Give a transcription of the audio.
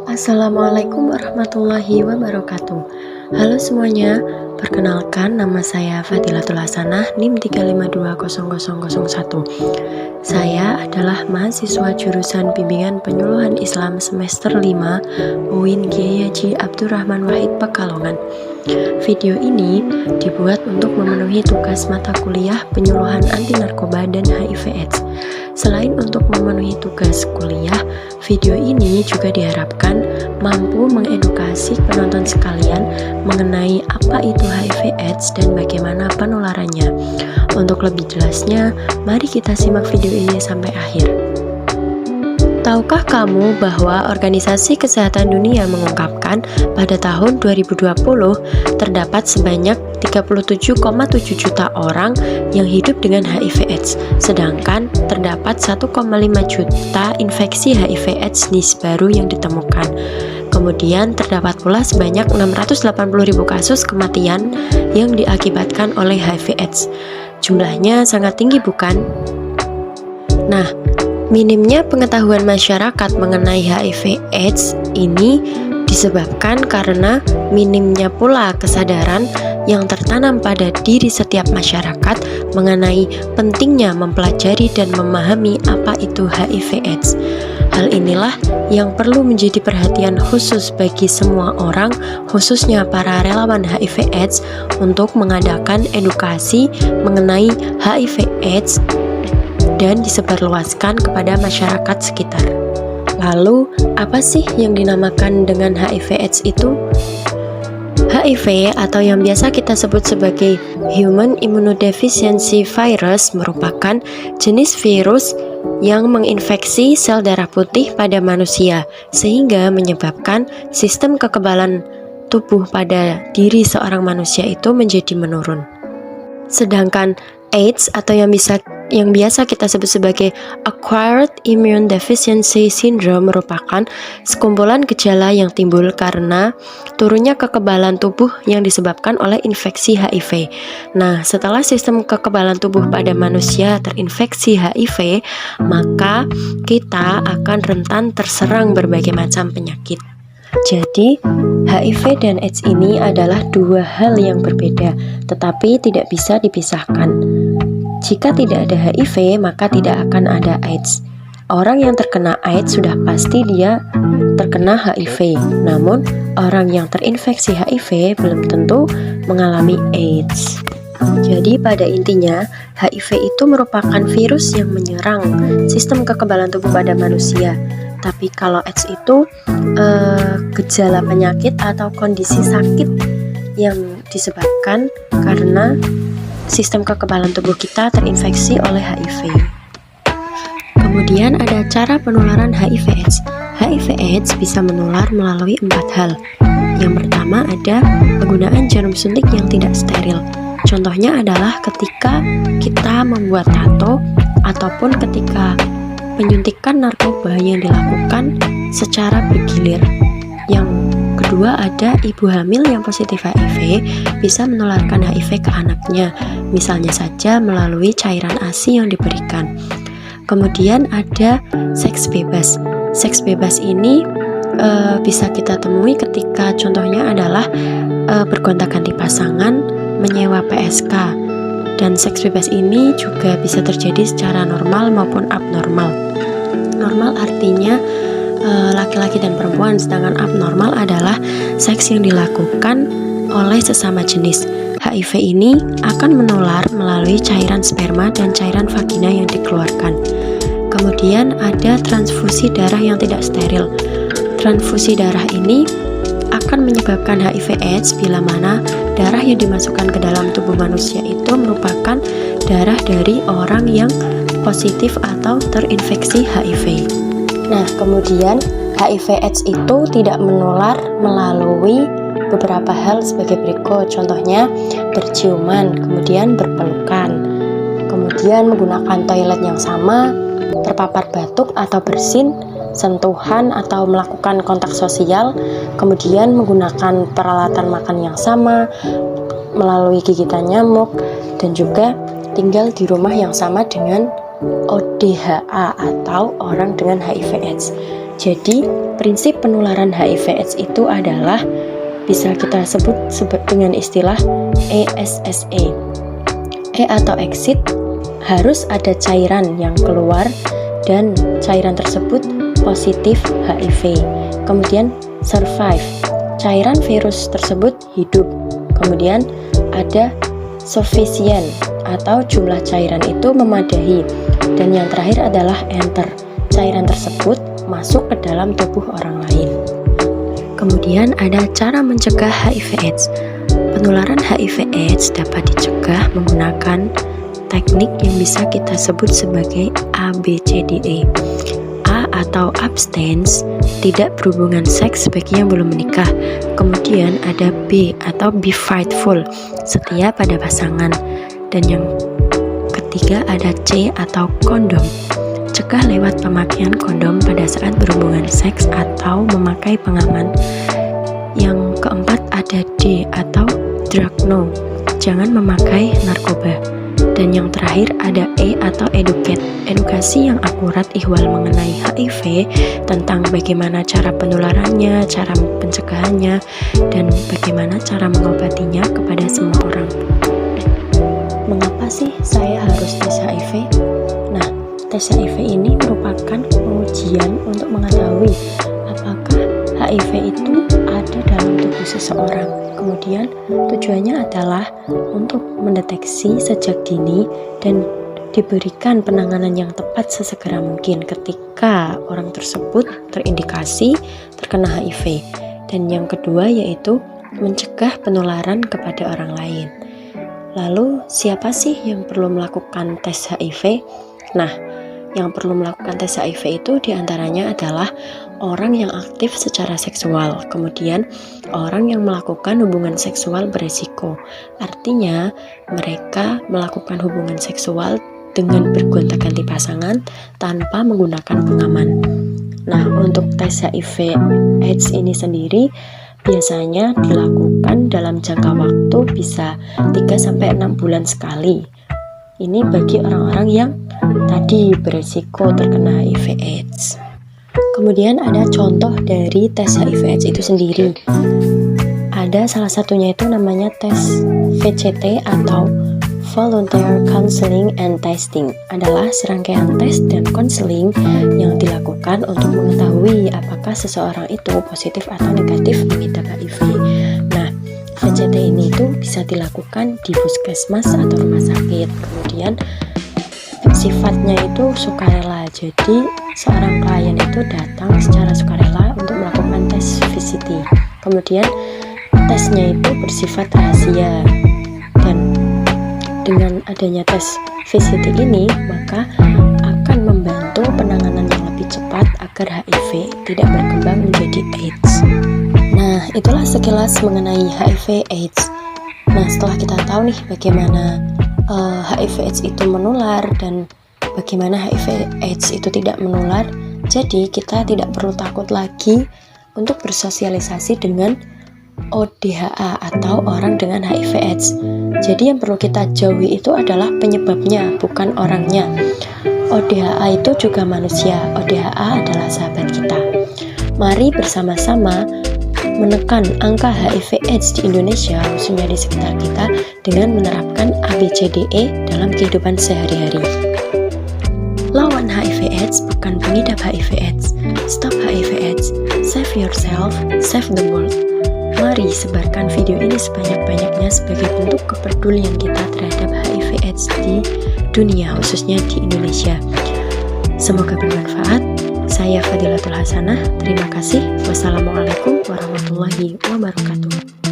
Assalamualaikum warahmatullahi wabarakatuh. Halo semuanya, perkenalkan nama saya Fadilatul Hasanah NIM 3520001. Saya adalah mahasiswa jurusan Bimbingan Penyuluhan Islam semester 5 UIN Kiai Haji Abdurrahman Wahid Pekalongan. Video ini dibuat untuk memenuhi tugas mata kuliah penyuluhan anti narkoba dan HIV/AIDS. Selain untuk memenuhi tugas kuliah, video ini juga diharapkan mampu mengedukasi penonton sekalian mengenai apa itu HIV/AIDS dan bagaimana penularannya. Untuk lebih jelasnya, mari kita simak video ini sampai akhir. Tahukah kamu bahwa Organisasi Kesehatan Dunia mengungkapkan pada tahun 2020 terdapat sebanyak 37,7 juta orang yang hidup dengan HIV/AIDS, sedangkan terdapat 1,5 juta infeksi HIV/AIDS baru yang ditemukan. Kemudian terdapat pula sebanyak 680.000 kasus kematian yang diakibatkan oleh HIV/AIDS. Jumlahnya sangat tinggi, bukan? Nah, minimnya pengetahuan masyarakat mengenai HIV/AIDS ini disebabkan karena minimnya pula kesadaran yang tertanam pada diri setiap masyarakat mengenai pentingnya mempelajari dan memahami apa itu HIV/AIDS. Hal inilah yang perlu menjadi perhatian khusus bagi semua orang, khususnya para relawan HIV/AIDS, untuk mengadakan edukasi mengenai HIV/AIDS dan disebarluaskan kepada masyarakat sekitar. Lalu, apa sih yang dinamakan dengan HIV/AIDS itu? HIV atau yang biasa kita sebut sebagai Human Immunodeficiency Virus merupakan jenis virus yang menginfeksi sel darah putih pada manusia sehingga menyebabkan sistem kekebalan tubuh pada diri seorang manusia itu menjadi menurun. Sedangkan AIDS atau yang biasa kita sebut sebagai Acquired Immune Deficiency Syndrome merupakan sekumpulan gejala yang timbul karena turunnya kekebalan tubuh yang disebabkan oleh infeksi HIV. Nah, setelah sistem kekebalan tubuh pada manusia terinfeksi HIV, maka kita akan rentan terserang berbagai macam penyakit. Jadi, HIV dan AIDS ini adalah dua hal yang berbeda, tetapi tidak bisa dipisahkan. Jika tidak ada HIV, maka tidak akan ada AIDS. Orang yang terkena AIDS sudah pasti dia terkena HIV. Namun, orang yang terinfeksi HIV belum tentu mengalami AIDS. Jadi, pada intinya, HIV itu merupakan virus yang menyerang sistem kekebalan tubuh pada manusia. Tapi kalau AIDS itu gejala penyakit atau kondisi sakit yang disebabkan karena sistem kekebalan tubuh kita terinfeksi oleh HIV. Kemudian ada cara penularan HIV/AIDS. HIV/AIDS bisa menular melalui 4 hal. Yang pertama ada penggunaan jarum suntik yang tidak steril. Contohnya adalah ketika kita membuat tato ataupun ketika penyuntikan narkoba yang dilakukan secara bergilir. Yang kedua ada ibu hamil yang positif HIV bisa menularkan HIV ke anaknya, misalnya saja melalui cairan ASI yang diberikan. Kemudian ada seks bebas. Seks bebas ini bisa kita temui ketika contohnya adalah bergonta-ganti pasangan, menyewa PSK. Dan seks bebas ini juga bisa terjadi secara normal maupun abnormal. Normal artinya laki-laki dan perempuan, sedangkan abnormal adalah seks yang dilakukan oleh sesama jenis. HIV ini akan menular melalui cairan sperma dan cairan vagina yang dikeluarkan. Kemudian ada transfusi darah yang tidak steril. Transfusi darah ini akan menyebabkan HIV/AIDS bila mana darah yang dimasukkan ke dalam tubuh manusia itu merupakan darah dari orang yang positif atau terinfeksi HIV. Nah, kemudian HIV/AIDS itu tidak menular melalui beberapa hal sebagai berikut. Contohnya berciuman, kemudian berpelukan, kemudian menggunakan toilet yang sama, terpapar batuk atau bersin, sentuhan atau melakukan kontak sosial, kemudian menggunakan peralatan makan yang sama, melalui gigitan nyamuk, dan juga tinggal di rumah yang sama dengan ODHA atau orang dengan HIV/AIDS. Jadi, prinsip penularan HIV/AIDS itu adalah bisa kita sebut dengan istilah ESSA. E atau exit, harus ada cairan yang keluar dan cairan tersebut positif HIV. Kemudian survive, cairan virus tersebut hidup. Kemudian ada sufficient atau jumlah cairan itu memadai. Dan yang terakhir adalah enter, cairan tersebut masuk ke dalam tubuh orang lain. Kemudian ada cara mencegah HIV/AIDS. Penularan HIV/AIDS dapat dicegah menggunakan teknik yang bisa kita sebut sebagai ABCDE. A atau abstinence, tidak berhubungan seks bagi yang belum menikah. Kemudian ada B atau be faithful, setia pada pasangan. Dan yang ketiga ada C atau kondom, cegah lewat pemakaian kondom pada saat berhubungan seks atau memakai pengaman. Yang keempat ada D atau drug no, jangan memakai narkoba. Dan yang terakhir ada E atau educate, edukasi yang akurat ihwal mengenai HIV, tentang bagaimana cara penularannya, cara pencegahannya, dan bagaimana cara mengobatinya kepada semua orang. Mengapa sih saya harus tes HIV? Nah, tes HIV ini merupakan pengujian untuk mengetahui apakah HIV itu ada dalam tubuh seseorang. Kemudian tujuannya adalah untuk mendeteksi sejak dini dan diberikan penanganan yang tepat sesegera mungkin ketika orang tersebut terindikasi terkena HIV. Dan yang kedua yaitu mencegah penularan kepada orang lain. Lalu siapa sih yang perlu melakukan tes HIV? Nah, yang perlu melakukan tes HIV itu diantaranya adalah orang yang aktif secara seksual, kemudian orang yang melakukan hubungan seksual beresiko. Artinya, mereka melakukan hubungan seksual dengan bergonta-ganti pasangan tanpa menggunakan pengaman. Nah, untuk tes HIV/AIDS ini sendiri biasanya dilakukan dalam jangka waktu bisa 3-6 bulan sekali. Ini bagi orang-orang yang tadi beresiko terkena HIV/AIDS. Kemudian ada contoh dari tes HIV/AIDS itu sendiri. Ada salah satunya itu namanya tes VCT atau Volunteer Counseling and Testing. Adalah serangkaian tes dan konseling yang dilakukan untuk mengetahui apakah seseorang itu positif atau negatif mengidap HIV. Nah, VCT ini itu bisa dilakukan di puskesmas atau rumah sakit. Kemudian sifatnya itu sukarela, jadi seorang klien itu datang secara sukarela untuk melakukan tes VCT. Kemudian tesnya itu bersifat rahasia, dan dengan adanya tes VCT ini maka akan membantu penanganan yang lebih cepat agar HIV tidak berkembang menjadi AIDS. Nah, itulah sekilas mengenai HIV/AIDS. Nah, setelah kita tahu nih bagaimana HIV/AIDS itu menular dan bagaimana HIV/AIDS itu tidak menular, jadi kita tidak perlu takut lagi untuk bersosialisasi dengan ODHA atau orang dengan HIV/AIDS. Jadi yang perlu kita jauhi itu adalah penyebabnya, bukan orangnya. ODHA itu juga manusia, ODHA adalah sahabat kita. Mari bersama-sama menekan angka HIV/AIDS di Indonesia, khususnya di sekitar kita, dengan menerapkan ABCDE dalam kehidupan sehari-hari. Lawan HIV/AIDS bukan pengidap HIV/AIDS. Stop HIV/AIDS. Save yourself, save the world. Mari sebarkan video ini sebanyak-banyaknya sebagai bentuk kepedulian kita terhadap HIV/AIDS di dunia, khususnya di Indonesia. Semoga bermanfaat. Saya Fadilatul Hasanah. Terima kasih. Wassalamualaikum warahmatullahi wabarakatuh.